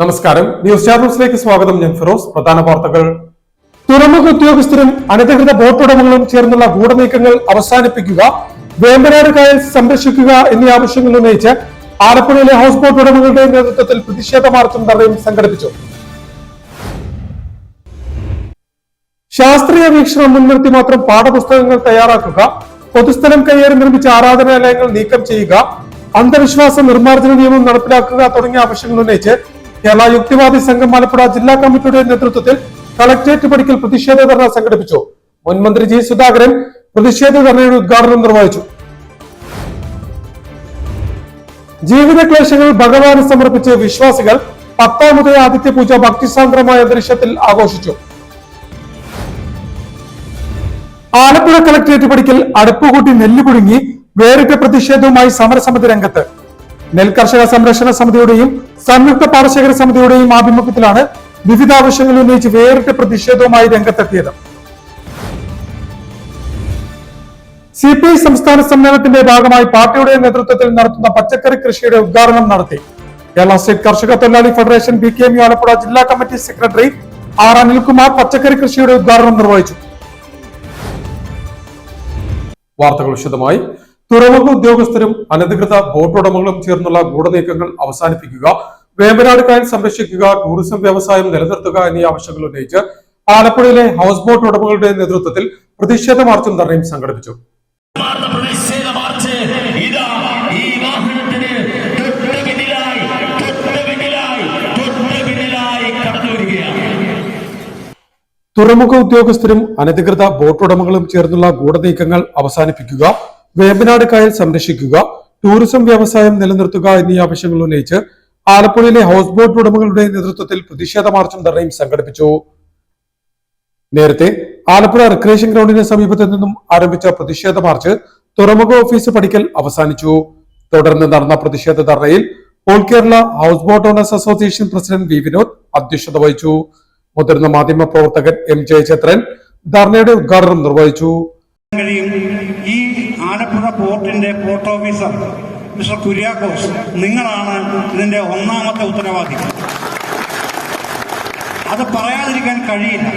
നമസ്കാരം. ന്യൂസ് ചാനൽസിലേക്ക് സ്വാഗതം. ഞാൻ ഫിറോസ്. പ്രധാന വാർത്തകൾ. തുറമുഖ ഉദ്യോഗസ്ഥരും അനധികൃത ബോട്ട് ഉടമകളും ചേർന്നുള്ള ഗൂഢനീക്കങ്ങൾ അവസാനിപ്പിക്കുക, വേമ്പനാട് കായൽ സംരക്ഷിക്കുക എന്നീ ആവശ്യങ്ങൾ ഉന്നയിച്ച് ആലപ്പുഴയിലെ ഹൗസ് ബോട്ട് ഉടമകളുടെ നേതൃത്വത്തിൽ പ്രതിഷേധ മാർച്ചും ധർണയും സംഘടിപ്പിച്ചു. ശാസ്ത്രീയ വീക്ഷണം മുൻനിർത്തി മാത്രം പാഠപുസ്തകങ്ങൾ തയ്യാറാക്കുക, പൊതുസ്ഥലം കയ്യേറി നിർമ്മിച്ച ആരാധനാലയങ്ങൾ നീക്കം ചെയ്യുക, അന്ധവിശ്വാസ നിർമ്മാർജ്ജന നിയമം നടപ്പിലാക്കുക തുടങ്ങിയ ആവശ്യങ്ങൾ ഉന്നയിച്ച് കേരള യുക്തിവാദി സംഘം ആലപ്പുഴ ജില്ലാ കമ്മിറ്റിയുടെ നേതൃത്വത്തിൽ കളക്ടറേറ്റ് പടിക്കൽ പ്രതിഷേധ ധർണ സംഘടിപ്പിച്ചു. മുൻ മന്ത്രി ജി സുധാകരൻ പ്രതിഷേധ ധർണയുടെ ഉദ്ഘാടനം നിർവഹിച്ചു. ജീവിത ക്ലേശങ്ങൾ ഭഗവാന് സമർപ്പിച്ച് വിശ്വാസികൾ 10ാമത് ആദിത്യ പൂജ ഭക്തിസാന്ദ്രമായ അന്തരീക്ഷത്തിൽ ആഘോഷിച്ചു. ആലപ്പുഴ കളക്ടറേറ്റ് പടിക്കൽ അടുപ്പുകൂട്ടി നെല്ല് പുഴുങ്ങി വേറിട്ട പ്രതിഷേധവുമായി സമരസമിതി രംഗത്ത്. നെൽകർഷക സംരക്ഷണ സമിതിയുടെയും സംയുക്ത പാടശേഖര സമിതിയുടെയും ആഭിമുഖ്യത്തിലാണ് വിവിധ ആവശ്യങ്ങൾ ഉന്നയിച്ച് വേറിട്ട പ്രതിഷേധവുമായി രംഗത്തെത്തിയത്. CPI സംസ്ഥാന സമ്മേളനത്തിന്റെ ഭാഗമായി പാർട്ടിയുടെ നേതൃത്വത്തിൽ നടത്തുന്ന പച്ചക്കറി കൃഷിയുടെ ഉദ്ഘാടനം നടത്തി. കേരള സ്റ്റേറ്റ് കർഷക തൊഴിലാളി ഫെഡറേഷൻ BKMU ആലപ്പുഴ ജില്ലാ കമ്മിറ്റി സെക്രട്ടറി R അനിൽകുമാർ പച്ചക്കറി കൃഷിയുടെ ഉദ്ഘാടനം നിർവഹിച്ചു. വാർത്തകൾ വിശദമായി. തുറമുഖ ഉദ്യോഗസ്ഥരും അനധികൃത ബോട്ട് ഉടമകളും ചേർന്നുള്ള ഗൂഢനീക്കങ്ങൾ അവസാനിപ്പിക്കുക, വേമ്പനാട് കായൽ സംരക്ഷിക്കുക, ടൂറിസം വ്യവസായം നിലനിർത്തുക എന്നീ ആവശ്യങ്ങൾ ഉന്നയിച്ച് ആലപ്പുഴയിലെ ഹൗസ് ബോട്ട് ഉടമകളുടെ നേതൃത്വത്തിൽ പ്രതിഷേധ മാർച്ചും ധർണയും സംഘടിപ്പിച്ചു. തുറമുഖ ഉദ്യോഗസ്ഥരും അനധികൃത ബോട്ട് ഉടമകളും ചേർന്നുള്ള ഗൂഢനീക്കങ്ങൾ അവസാനിപ്പിക്കുക, വേമ്പനാട് കായൽ സംരക്ഷിക്കുക, ടൂറിസം വ്യവസായം നിലനിർത്തുക എന്നീ ആവശ്യങ്ങൾ ഉന്നയിച്ച് ആലപ്പുഴയിലെ ഹൗസ് ബോട്ട് ഉടമകളുടെ നേതൃത്വത്തിൽ പ്രതിഷേധ മാർച്ചും ധർണയും സംഘടിപ്പിച്ചു. നേരത്തെ ആലപ്പുഴ റിക്രിയേഷൻ ഗ്രൗണ്ടിന് സമീപത്ത് നിന്നും ആരംഭിച്ച പ്രതിഷേധ മാർച്ച് തുറമുഖ ഓഫീസ് പടിക്കൽ അവസാനിച്ചു. തുടർന്ന് നടന്ന പ്രതിഷേധ ധർണയിൽ all Kerala house boat owners association president V Vinod അധ്യക്ഷത വഹിച്ചു. മുതിർന്ന മാധ്യമ പ്രവർത്തകൻ M ജയചന്ദ്രൻ ധർണയുടെ ഉദ്ഘാടനം നിർവഹിച്ചു. ഈ ആലപ്പുഴ പോർട്ടിന്റെ പോർട്ട് ഓഫീസർ മിസ്റ്റർ കുര്യാക്കോസ്, നിങ്ങളാണ് ഇതിന്റെ ഒന്നാമത്തെ ഉത്തരവാദി. അത് പറയാതിരിക്കാൻ കഴിയില്ല.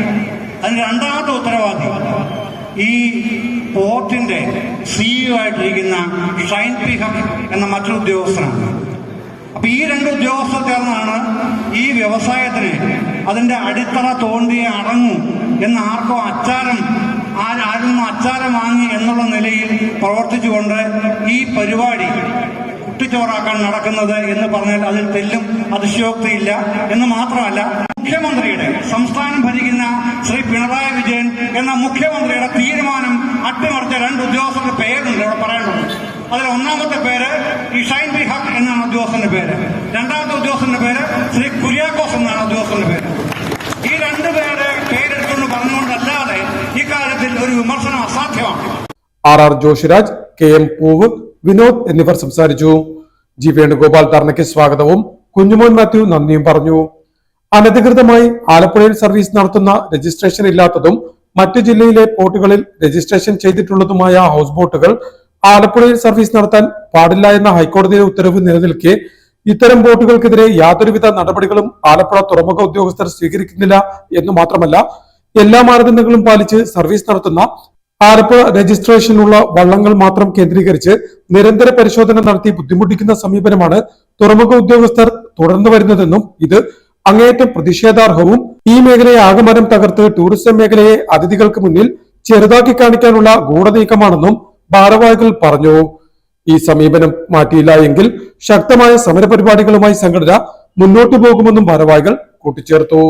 അതിന് രണ്ടാമത്തെ ഉത്തരവാദി ഈ പോർട്ടിന്റെ CEO ആയിട്ടിരിക്കുന്ന ഷൈൻ പി ഹക്ക് എന്ന മറ്റൊരു ഉദ്യോഗസ്ഥനാണ്. അപ്പൊ ഈ രണ്ട് ഉദ്യോഗസ്ഥർ ചേർന്നാണ് ഈ വ്യവസായത്തിന് അതിന്റെ അടിത്തറ തോണ്ടിയെ അടങ്ങും എന്ന് ആർക്കോ ആരും അച്ചാരം വാങ്ങി എന്നുള്ള നിലയിൽ പ്രവർത്തിച്ചുകൊണ്ട് ഈ പരിപാടി കുട്ടിച്ചോറാക്കാൻ നടക്കുന്നത് എന്ന് പറഞ്ഞാൽ അതിൽ തെല്ലും അതിശയോക്തിയില്ല. എന്ന് മാത്രമല്ല, മുഖ്യമന്ത്രിയുടെ സംസ്ഥാനം ഭരിക്കുന്ന ശ്രീ പിണറായി വിജയൻ എന്ന മുഖ്യമന്ത്രിയുടെ തീരുമാനം അട്ടിമറിച്ച രണ്ട് ഉദ്യോഗസ്ഥരുടെ പേരുണ്ട് ഇവിടെ പറയേണ്ടത്. അതിൽ ഒന്നാമത്തെ പേര് ഈ ഷൈൻ പി ഹക്ക് എന്നാണ് ഉദ്യോഗസ്ഥന്റെ പേര്. രണ്ടാമത്തെ ഉദ്യോഗസ്ഥന്റെ പേര് ശ്രീ കുര്യാക്കോസ് എന്നാണ് ഉദ്യോഗസ്ഥന്റെ പേര്. ഈ രണ്ടുപേരുടെ പേരെടുത്തുകൊണ്ട് പറഞ്ഞുകൊണ്ടല്ലാതെ ഇക്കാര്യത്തിൽ ഒരു വിമർശനം അസാധ്യമാണ്. R ജോഷിരാജ്, KM പൂവ്, വിനോദ് എന്നിവർ സംസാരിച്ചു. ജി വേണുഗോപാൽ ധർണയ്ക്ക് സ്വാഗതവും കുഞ്ഞുമോൻ മാത്യു നന്ദിയും പറഞ്ഞു. അനധികൃതമായി ആലപ്പുഴയിൽ സർവീസ് നടത്തുന്ന രജിസ്ട്രേഷൻ ഇല്ലാത്തതും മറ്റു ജില്ലയിലെ പോർട്ടുകളിൽ രജിസ്ട്രേഷൻ ചെയ്തിട്ടുള്ളതുമായ ഹൗസ് ബോട്ടുകൾ ആലപ്പുഴയിൽ സർവീസ് നടത്താൻ പാടില്ല എന്ന ഹൈക്കോടതിയുടെ ഉത്തരവ് നിലനിൽക്കെ ഇത്തരം ബോട്ടുകൾക്കെതിരെ യാതൊരുവിധ നടപടികളും ആലപ്പുഴ തുറമുഖ ഉദ്യോഗസ്ഥർ സ്വീകരിക്കുന്നില്ല എന്ന് മാത്രമല്ല, എല്ലാ മാനദണ്ഡങ്ങളും പാലിച്ച് സർവീസ് നടത്തുന്ന ആലപ്പുഴ രജിസ്ട്രേഷനുള്ള വള്ളങ്ങൾ മാത്രം കേന്ദ്രീകരിച്ച് നിരന്തര പരിശോധന നടത്തി ബുദ്ധിമുട്ടിക്കുന്ന സമീപനമാണ് തുറമുഖ ഉദ്യോഗസ്ഥർ തുടർന്നു വരുന്നതെന്നും ഇത് അങ്ങേയറ്റം പ്രതിഷേധാർഹവും ഈ മേഖലയെ ആകമാനം തകർത്ത് ടൂറിസം മേഖലയെ അതിഥികൾക്ക് മുന്നിൽ ചെറുതാക്കി കാണിക്കാനുള്ള ഗൂഢനീക്കമാണെന്നും ഭാരവാഹികൾ പറഞ്ഞു. ഈ സമീപനം മാറ്റിയില്ല എങ്കിൽ ശക്തമായ സമരപരിപാടികളുമായി സംഘടന മുന്നോട്ടു പോകുമെന്നും ഭാരവാഹികൾ കൂട്ടിച്ചേർത്തു.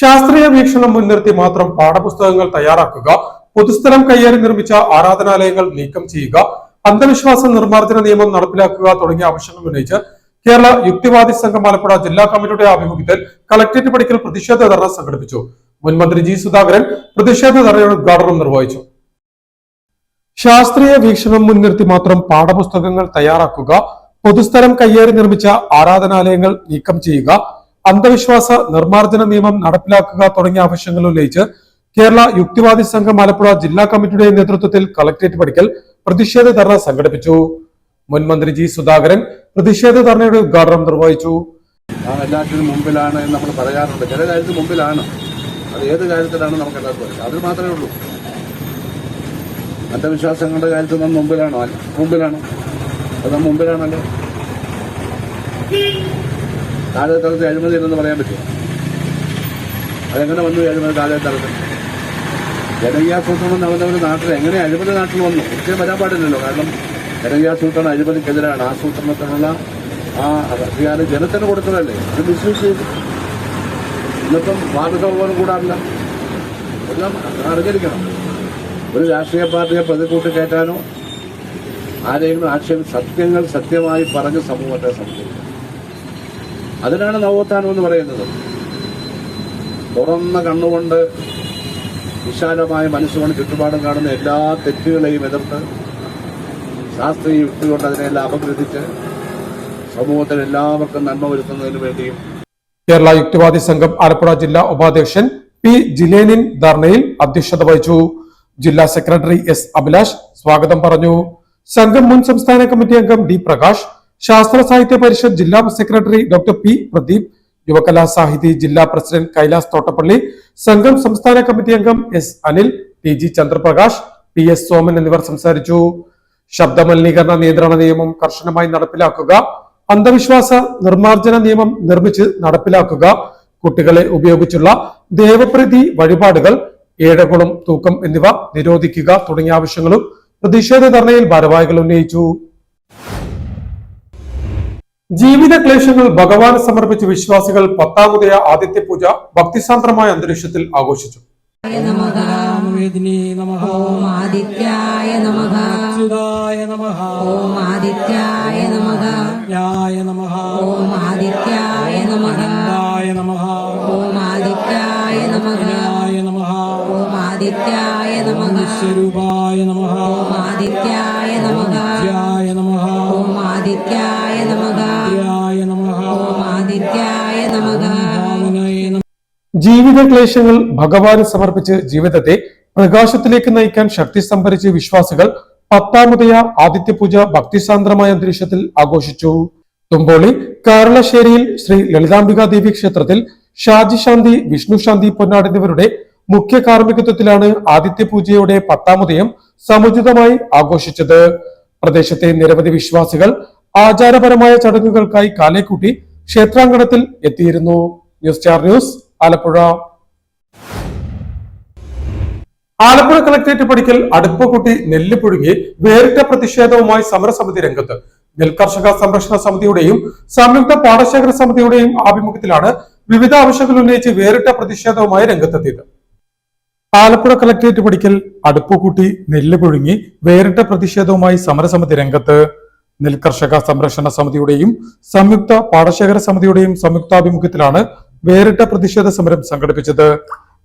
ശാസ്ത്രീയ വീക്ഷണം മുൻനിർത്തി മാത്രം പാഠപുസ്തകങ്ങൾ തയ്യാറാക്കുക, പൊതുസ്ഥലം കയ്യേറി നിർമ്മിച്ച ആരാധനാലയങ്ങൾ നീക്കം ചെയ്യുക, അന്ധവിശ്വാസ നിർമ്മാർജ്ജന നിയമം നടപ്പിലാക്കുക തുടങ്ങിയ ആവശ്യങ്ങൾ ഉന്നയിച്ച് കേരള യുക്തിവാദി സംഘം ആലപ്പുഴ ജില്ലാ കമ്മിറ്റിയുടെ ആഭിമുഖ്യത്തിൽ കളക്ടറേറ്റ് പടിക്കൽ പ്രതിഷേധ ധർണ സംഘടിപ്പിച്ചു. മുൻ മന്ത്രി ജി സുധാകരൻ പ്രതിഷേധ ധർണയുടെ ഉദ്ഘാടനം നിർവഹിച്ചു. ശാസ്ത്രീയ വീക്ഷണം മുൻനിർത്തി മാത്രം പാഠപുസ്തകങ്ങൾ തയ്യാറാക്കുക, പൊതുസ്ഥലം കയ്യേറി നിർമ്മിച്ച ആരാധനാലയങ്ങൾ നീക്കം ചെയ്യുക, അന്ധവിശ്വാസ നിർമ്മാർജ്ജന നിയമം നടപ്പിലാക്കുക തുടങ്ങിയ ആവശ്യങ്ങൾ ഉന്നയിച്ച് കേരള യുക്തിവാദി സംഘം ആലപ്പുഴ ജില്ലാ കമ്മിറ്റിയുടെ നേതൃത്വത്തിൽ കളക്ടറേറ്റ് പടിക്കൽ പ്രതിഷേധ ധർണ സംഘടിപ്പിച്ചു. മുൻ മന്ത്രി ജി സുധാകരൻ പ്രതിഷേധ ധർണയുടെ ഉദ്ഘാടനം നിർവഹിച്ചു. എല്ലാത്തിനും മുമ്പിലാണ് എന്ന് നമ്മൾ പറയാറുണ്ട്. ചില കാര്യത്തിൽ മുമ്പിലാണ്, അത് ഏത് കാര്യത്തിലാണ് നമുക്ക് എല്ലാവർക്കും അറിയാം. അത് മാത്രമേ ഉള്ളൂ. അന്ധവിശ്വാസങ്ങളുടെ കാര്യത്തിൽ നാം മുമ്പിലാണോ? മുമ്പിലാണ്. അത് നാം മുമ്പിലാണല്ലോ. താഴെത്തലത്തിൽ അഴിമതി ഇല്ലെന്ന് പറയാൻ പറ്റുമോ? അതെങ്ങനെ വന്നു അഴിമതി താഴെത്തലത്തിൽ? ജനകീയാസൂത്രണം നടന്നവരുടെ നാട്ടിൽ എങ്ങനെ അഴിമതി നാട്ടിൽ വന്നു? ഒരിക്കലും വരാൻ പാടില്ലല്ലോ. കാരണം ജനകീയാസൂത്രണം അഴിമതിക്കെതിരാണ്. ആസൂത്രണത്തിനുള്ള ആ അധികാരം ജനത്തിന് കൊടുത്തതല്ലേ, അത് മിസ്യൂസ് ചെയ്തു. ഇന്നിപ്പം വാർദ്ധക്യം പോലും കൂടാറില്ല. എല്ലാം അറിഞ്ഞിരിക്കണം. ഒരു രാഷ്ട്രീയ പാർട്ടിയെ പ്രതികൂട്ടി കയറ്റാനോ ആരെങ്കിലും സത്യങ്ങൾ സത്യമായി പറഞ്ഞ് സമൂഹത്തെ സംബന്ധിക്കും. അതിനാണ് നവോത്ഥാനം എന്ന് പറയുന്നത്. തുറന്ന കണ്ണുകൊണ്ട് വിശാലമായ മനസ്സുകൊണ്ട് ചുറ്റുപാടും കാണുന്ന എല്ലാ തെറ്റുകളെയും എതിർത്ത് ശാസ്ത്രീയ യുക്തികൊണ്ട് അതിനെല്ലാം അപഗ്രഥിച്ച് സമൂഹത്തിൽ എല്ലാവർക്കും നന്മ വരുത്തുന്നതിന് വേണ്ടിയും കേരള യുക്തിവാദി സംഘം ആലപ്പുഴ ജില്ലാ ഉപാധ്യക്ഷൻ പി ജിലേനിൻ ധർണയിൽ അധ്യക്ഷത വഹിച്ചു. ജില്ലാ സെക്രട്ടറി എസ് അഭിലാഷ് സ്വാഗതം പറഞ്ഞു. സംഘം മുൻ സംസ്ഥാന കമ്മിറ്റി അംഗം ഡി പ്രകാശ്, ശാസ്ത്ര സാഹിത്യ പരിഷത്ത് ജില്ലാ secretary doctor P Pradeep, യുവകലാ Sahithi ജില്ലാ പ്രസിഡന്റ് കൈലാസ് തോട്ടപ്പള്ളി, സംഘം സംസ്ഥാന കമ്മിറ്റി അംഗം S Anil, T G Chandraprakash, P S Soman എന്നിവർ സംസാരിച്ചു. ശബ്ദമലിനീകരണ നിയന്ത്രണ നിയമം കർശനമായി നടപ്പിലാക്കുക, അന്ധവിശ്വാസ നിർമ്മാർജ്ജന നിയമം നിർമ്മിച്ച് നടപ്പിലാക്കുക, കുട്ടികളെ ഉപയോഗിച്ചുള്ള ദേവപ്രീതി വഴിപാടുകൾ, ഏഴകുളം തൂക്കം എന്നിവ നിരോധിക്കുക തുടങ്ങിയ ആവശ്യങ്ങളും പ്രതിഷേധ ധർണയിൽ ഭാരവാഹികൾ ഉന്നയിച്ചു. ജീവിത ക്ലേശങ്ങൾ ഭഗവാന് സമർപ്പിച്ച് വിശ്വാസികൾ 10ാമത് ആദിത്യ പൂജ ഭക്തിസാന്ദ്രമായ അന്തരീക്ഷത്തിൽ ആഘോഷിച്ചു. ഓം ആദിത്യായ നമഃ അച്യുതായ നമഃ ഓം ആദിത്യായ നമഃ യായ നമഃ ഓം ആദിത്യായ നമഃ യായ നമഃ ഓം ആദിത്യായ നമഃ യായ നമഃ ഓം ആദിത്യായ നമഃ സ്വരൂപായ നമഃ ഓം ആദിത്യായ നമഃ യായ നമഃ ഓം ആദിത്യായ നമഃ യായ നമഃ ഓം ആദിത്യായ നമഃ. ജീവിത ക്ലേശങ്ങൾ ഭഗവാന് സമർപ്പിച്ച് ജീവിതത്തെ പ്രകാശത്തിലേക്ക് നയിക്കാൻ ശക്തി സംഭരിച്ച് വിശ്വാസികൾ 10ാമത് ആദിത്യ പൂജ ഭക്തിസാന്ദ്രമായ അന്തരീക്ഷത്തിൽ ആഘോഷിച്ചു. തുമ്പോളി കാരളശ്ശേരിയിൽ ശ്രീ ലളിതാംബിക ദേവി ക്ഷേത്രത്തിൽ ഷാജി ശാന്തി, വിഷ്ണു ശാന്തി പൊന്നാട് എന്നിവരുടെ മുഖ്യ കാർമ്മികത്വത്തിലാണ് ആദിത്യ പൂജയുടെ 10ാമത് സമുചിതമായി ആഘോഷിച്ചത്. പ്രദേശത്തെ നിരവധി വിശ്വാസികൾ ആചാരപരമായ ചടങ്ങുകൾക്കായി കാലേക്കൂട്ടി ക്ഷേത്രാങ്കണത്തിൽ എത്തിയിരുന്നു. News star news Alappuzha. Alappuzha collectorate പടിക്കൽ അടുപ്പ് കൂട്ടി നെല്ല് പുഴുങ്ങി വേറിട്ട പ്രതിഷേധവുമായി സമരസമിതി രംഗത്ത്. നെൽകർഷക സംരക്ഷണ സമിതിയുടെയും സംയുക്ത പാടശേഖര സമിതിയുടെയും ആഭിമുഖ്യത്തിലാണ് വിവിധ ആവശ്യങ്ങൾ ഉന്നയിച്ച് വേറിട്ട പ്രതിഷേധവുമായി രംഗത്തെത്തിയത്. ആലപ്പുഴ കളക്ടറേറ്റ് പടിക്കൽ അടുപ്പ് കൂട്ടി നെല്ല് പുഴുങ്ങി വേറിട്ട പ്രതിഷേധവുമായി സമരസമിതി രംഗത്ത്. നെൽകർഷക സംരക്ഷണ സമിതിയുടെയും സംയുക്ത പാടശേഖര സമിതിയുടെയും സംയുക്താഭിമുഖ്യത്തിലാണ് വേറിട്ട പ്രതിഷേധ സമരം സംഘടിപ്പിച്ചത്.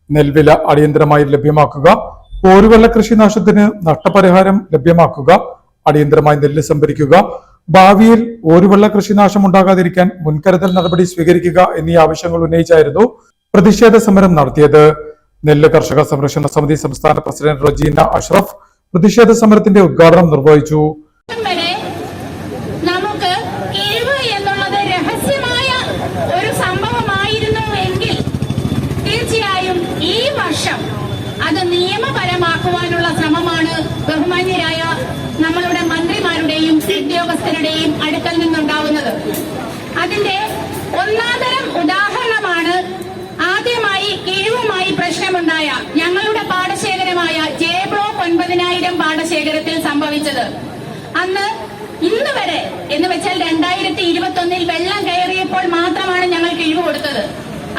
നെൽവില അടിയന്തരമായി ലഭ്യമാക്കുക, ഓരുവെള്ള കൃഷി നാശത്തിന് നഷ്ടപരിഹാരം ലഭ്യമാക്കുക, അടിയന്തരമായി നെല്ല് സംഭരിക്കുക, ഭാവിയിൽ ഓരുവെള്ള കൃഷിനാശം ഉണ്ടാകാതിരിക്കാൻ മുൻകരുതൽ നടപടി സ്വീകരിക്കുക എന്നീ ആവശ്യങ്ങൾ ഉന്നയിച്ചായിരുന്നു പ്രതിഷേധ സമരം നടത്തിയത്. നെല്ല് കർഷക സംരക്ഷണ സമിതി സംസ്ഥാന പ്രസിഡന്റ് റജീന അഷ്റഫ് പ്രതിഷേധ സമരത്തിന്റെ ഉദ്ഘാടനം നിർവഹിച്ചു. അത് നിയമപരമാക്കുവാനുള്ള ശ്രമമാണ് ബഹുമാന്യരായ നമ്മളുടെ മന്ത്രിമാരുടെയും ഉദ്യോഗസ്ഥരുടെയും അടുക്കൽ നിന്നുണ്ടാവുന്നത്. അതിന്റെ ഒന്നാന്തരം ഉദാഹരണമാണ് ആദ്യമായി കിഴിവുമായി പ്രശ്നമുണ്ടായ ഞങ്ങളുടെ പാടശേഖരമായ ജെ ബ്ലോക്ക് 9000 പാടശേഖരത്തിൽ സംഭവിച്ചത്. അന്ന് ഇന്ന് വരെ എന്ന് വെച്ചാൽ 2021 വെള്ളം കയറിയപ്പോൾ മാത്രമാണ് ഞങ്ങൾ കിഴിവ് കൊടുത്തത്.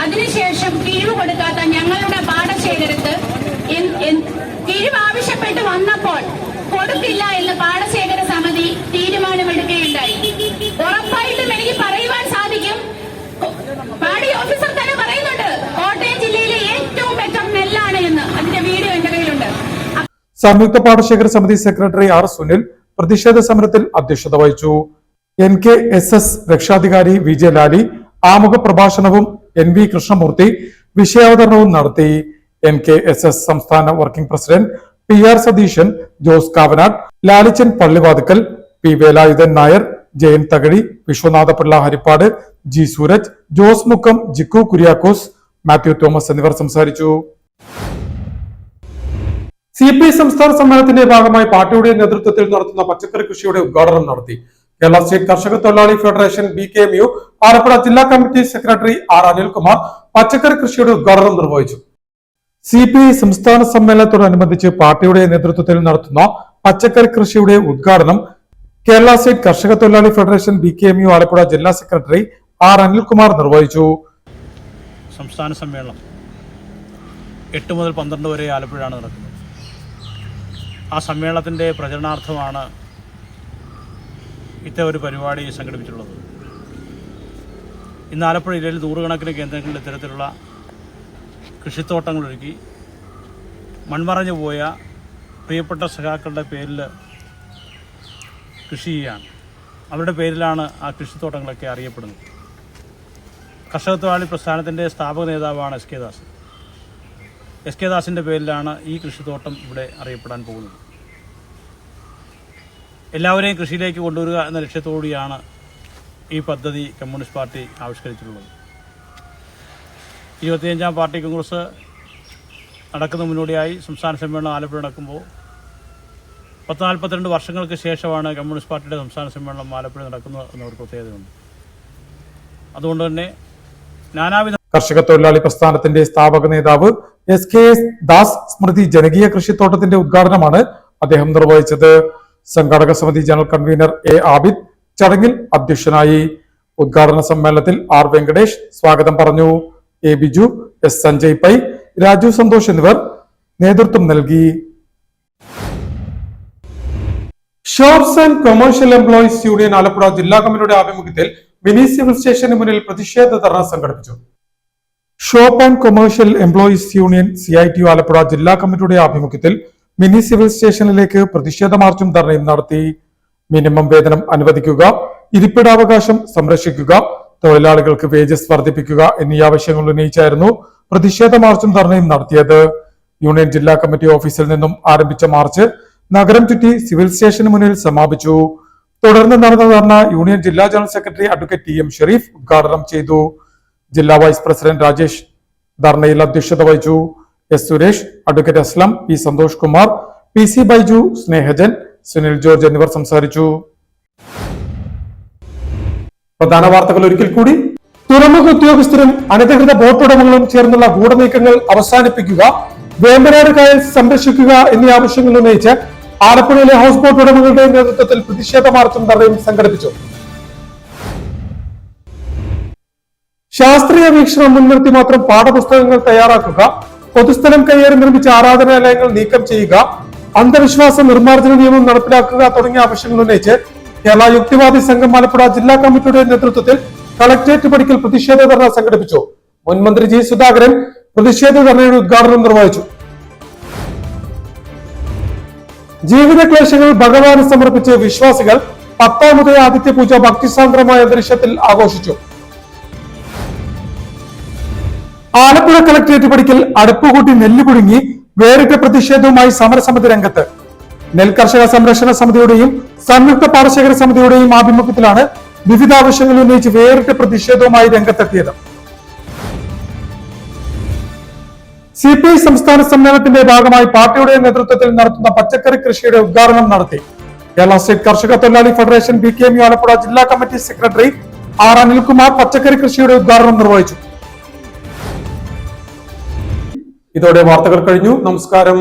അതിനുശേഷം കിഴിവ് കൊടുക്കാത്ത ഞങ്ങളുടെ പാടശേഖരത്ത് കിഴിവ് ആവശ്യപ്പെട്ട് വന്നപ്പോൾ കൊടുക്കില്ല എന്ന് പാടശേഖര സമിതി തീരുമാനമെടുക്കുകയുണ്ടായി. ഉറപ്പായിട്ടും എനിക്ക് പറയുവാൻ സാധിക്കും, പാടി ഓഫീസർ തന്നെ പറയുന്നുണ്ട് കോട്ടയം ജില്ലയിലെ ഏറ്റവും ബെറ്റർ നെല്ലാണ് എന്ന്. അതിന്റെ വീഡിയോ എന്റെ കയ്യിലുണ്ട്. സംയുക്ത പാടശേഖര സമിതി സെക്രട്ടറി ആർ സുനിൽ പ്രതിഷേധ സമരത്തിൽ അധ്യക്ഷത വഹിച്ചു. NKSS രക്ഷാധികാരി വി ജെ ലാലി ആമുഖ പ്രഭാഷണവും NV കൃഷ്ണമൂർത്തി വിഷയാവതരണവും നടത്തി. NKSS സംസ്ഥാന working president PR Satheesan, Jose Kavanad, Lalichan Pallivathukkal, P Velayudhan Nair, Jayan Thakazhi, Viswanathapillai Harippad, G Sooraj, Jose Mukkam, Jikku Kuriakose, Mathew Thomas എന്നിവർ സംസാരിച്ചു. CPI സംസ്ഥാന സമ്മേളനത്തിന്റെ ഭാഗമായി പാർട്ടിയുടെ നേതൃത്വത്തിൽ നടത്തുന്ന പച്ചക്കറി കൃഷിയുടെ ഉദ്ഘാടനം നടത്തി. കേരള സ്റ്റേറ്റ് കർഷക തൊഴിലാളി ഫെഡറേഷൻ BKMU ആലപ്പുഴ ജില്ലാ കമ്മിറ്റി സെക്രട്ടറി R അനിൽകുമാർ പച്ചക്കറി കൃഷിയുടെ ഉദ്ഘാടനം നിർവഹിച്ചു. CPI സംസ്ഥാന സമ്മേളനത്തോടനുബന്ധിച്ച് പാർട്ടിയുടെ നേതൃത്വത്തിൽ നടത്തുന്ന പച്ചക്കറി കൃഷിയുടെ ഉദ്ഘാടനം കേരള സ്റ്റേറ്റ് കർഷക തൊഴിലാളി ഫെഡറേഷൻ BKMU ആലപ്പുഴ ജില്ലാ സെക്രട്ടറി R അനിൽകുമാർ നിർവഹിച്ചു. സംസ്ഥാന സമ്മേളനം 8 മുതൽ 12 വരെ ആലപ്പുഴയാണ് നടക്കുന്നത്. ആ സമ്മേളനത്തിൻ്റെ പ്രചരണാർത്ഥമാണ് ഇത്തരം ഒരു പരിപാടി സംഘടിപ്പിച്ചിട്ടുള്ളത്. ഇന്ന് ആലപ്പുഴ ജില്ലയിൽ നൂറുകണക്കിന് കേന്ദ്രങ്ങളിൽ ഇത്തരത്തിലുള്ള കൃഷിത്തോട്ടങ്ങളൊരുക്കി മൺമറഞ്ഞു പോയ പ്രിയപ്പെട്ട സഖാക്കളുടെ പേരിൽ കൃഷി ചെയ്യുകയാണ്. അവരുടെ പേരിലാണ് ആ കൃഷിത്തോട്ടങ്ങളൊക്കെ അറിയപ്പെടുന്നത്. കർഷക തൊഴിലാളി പ്രസ്ഥാനത്തിൻ്റെ സ്ഥാപക നേതാവാണ് SK ദാസ്. SK ദാസിൻ്റെ പേരിലാണ് ഈ കൃഷിത്തോട്ടം ഇവിടെ അറിയപ്പെടാൻ പോകുന്നത്. എല്ലാവരെയും കൃഷിയിലേക്ക് കൊണ്ടുവരിക എന്ന ലക്ഷ്യത്തോടെയാണ് ഈ പദ്ധതി കമ്മ്യൂണിസ്റ്റ് പാർട്ടി ആവിഷ്കരിച്ചിട്ടുള്ളത്. 25ാം പാർട്ടി കോൺഗ്രസ് നടക്കുന്ന മുന്നോടിയായി സംസ്ഥാന സമ്മേളനം ആലപ്പുഴ നടക്കുമ്പോൾ 42 വർഷങ്ങൾക്ക് ശേഷമാണ് കമ്മ്യൂണിസ്റ്റ് പാർട്ടിയുടെ സംസ്ഥാന സമ്മേളനം ആലപ്പുഴ നടക്കുന്നത് എന്നൊരു പ്രത്യേകതയുണ്ട്. അതുകൊണ്ട് തന്നെ നാനാവിധ കർഷക തൊഴിലാളി പ്രസ്ഥാനത്തിന്റെ സ്ഥാപക നേതാവ് SK ദാസ് സ്മൃതി ജനകീയ കൃഷിത്തോട്ടത്തിന്റെ ഉദ്ഘാടനമാണ് അദ്ദേഹം നിർവഹിച്ചത്. സംഘാടക സമിതി ജനറൽ കൺവീനർ A ആബിദ് ചടങ്ങിൽ അധ്യക്ഷനായി. ഉദ്ഘാടന സമ്മേളനത്തിൽ R വെങ്കടേഷ് സ്വാഗതം പറഞ്ഞു. A ബിജു, S സഞ്ജയ് പൈ, രാജു സന്തോഷ് എന്നിവർ നേതൃത്വം നൽകി. Shops and commercial employees union Alappuzha ജില്ലാ കമ്മിറ്റിയുടെ ആഭിമുഖ്യത്തിൽ മിനി സിവിൽ സ്റ്റേഷന് മുന്നിൽ പ്രതിഷേധ ധർണ സംഘടിപ്പിച്ചു. Shop and commercial employees union CITU Alappuzha ജില്ലാ കമ്മിറ്റിയുടെ ആഭിമുഖ്യത്തിൽ മിനി സിവിൽ സ്റ്റേഷനിലേക്ക് പ്രതിഷേധ മാർച്ചും ധർണയും നടത്തി. മിനിമം വേതനം അനുവദിക്കുക, ഇരിപ്പിടാവകാശം സംരക്ഷിക്കുക, തൊഴിലാളികൾക്ക് വേജസ് വർദ്ധിപ്പിക്കുക എന്നീ ആവശ്യങ്ങൾ ഉന്നയിച്ചായിരുന്നു പ്രതിഷേധ മാർച്ചും ധർണയും നടത്തിയത്. യൂണിയൻ ജില്ലാ കമ്മിറ്റി ഓഫീസിൽ നിന്നും ആരംഭിച്ച മാർച്ച് നഗരം ചുറ്റി സിവിൽ സ്റ്റേഷന് മുന്നിൽ സമാപിച്ചു. തുടർന്ന് നടന്ന ധർണ യൂണിയൻ ജില്ലാ general secretary advocate TM Shareef ഉദ്ഘാടനം ചെയ്തു. ജില്ലാ വൈസ് പ്രസിഡന്റ് രാജേഷ് ധർണയിൽ അധ്യക്ഷത വഹിച്ചു. S Suresh, advocate Aslam, P Santhosh Kumar, PC Baiju, Snehajan, Sunil George എന്നിവർ സംസാരിച്ചു. പ്രധാന വാർത്തകൾ ഒരിക്കൽ കൂടി. തുറമുഖ ഉദ്യോഗസ്ഥരും അനധികൃത ബോട്ടുടമകളും ചേർന്നുള്ള ഗൂഢനീക്കങ്ങൾ അവസാനിപ്പിക്കുക, വേമ്പനാട് കായൽ സംരക്ഷിക്കുക എന്നീ ആവശ്യങ്ങൾ ഉന്നയിച്ച് ആലപ്പുഴയിലെ ഹൗസ് ബോട്ട് ഉടമകളുടെ നേതൃത്വത്തിൽ പ്രതിഷേധ മാർച്ചും ധർണയും സംഘടിപ്പിച്ചു. ശാസ്ത്രീയ വീക്ഷണം മുൻനിർത്തി മാത്രം പാഠപുസ്തകങ്ങൾ തയ്യാറാക്കുക, പൊതുസ്ഥലം കയ്യേറി നിർമ്മിച്ച ആരാധനാലയങ്ങൾ നീക്കം ചെയ്യുക, അന്ധവിശ്വാസ നിർമ്മാർജ്ജന നിയമം നടപ്പിലാക്കുക തുടങ്ങിയ ആവശ്യങ്ങൾ ഉന്നയിച്ച് കേരള യുക്തിവാദി സംഘം ആലപ്പുഴ ജില്ലാ കമ്മിറ്റിയുടെ നേതൃത്വത്തിൽ കളക്ടറേറ്റ് പടിക്കൽ പ്രതിഷേധ ധർണ സംഘടിപ്പിച്ചു. മുൻമന്ത്രി G സുധാകരൻ പ്രതിഷേധ ധർണയുടെ ഉദ്ഘാടനം നിർവഹിച്ചു. ജീവിത ക്ലേശങ്ങൾ ഭഗവാന് സമർപ്പിച്ച് വിശ്വാസികൾ 10ാമത് ആദിത്യ പൂജ ഭക്തിസാന്ദ്രമായ അന്തരീക്ഷത്തിൽ ആഘോഷിച്ചു. ആലപ്പുഴ കളക്ടറേറ്റ് പടിക്കൽ അടുപ്പുകൂട്ടി നെല്ല് പുഴുങ്ങി വേറിട്ട പ്രതിഷേധവുമായി സമരസമിതി രംഗത്ത്. നെൽകർഷക സംരക്ഷണ സമിതിയുടെയും സംയുക്ത പാടശേഖര സമിതിയുടെയും ആഭിമുഖ്യത്തിലാണ് വിവിധ ആവശ്യങ്ങൾ ഉന്നയിച്ച് വേറിട്ട പ്രതിഷേധവുമായി രംഗത്തെത്തിയത്. CPI സംസ്ഥാന സമ്മേളനത്തിന്റെ ഭാഗമായി പാർട്ടിയുടെ നേതൃത്വത്തിൽ നടത്തുന്ന പച്ചക്കറി കൃഷിയുടെ ഉദ്ഘാടനം നടത്തി. കേരള സ്റ്റേറ്റ് കർഷക തൊഴിലാളി ഫെഡറേഷൻ BKMU ആലപ്പുഴ ജില്ലാ കമ്മിറ്റി സെക്രട്ടറി R അനിൽകുമാർ പച്ചക്കറി കൃഷിയുടെ ഉദ്ഘാടനം നിർവഹിച്ചു. ഇതോടെ വാർത്തകൾ കഴിഞ്ഞു. നമസ്കാരം.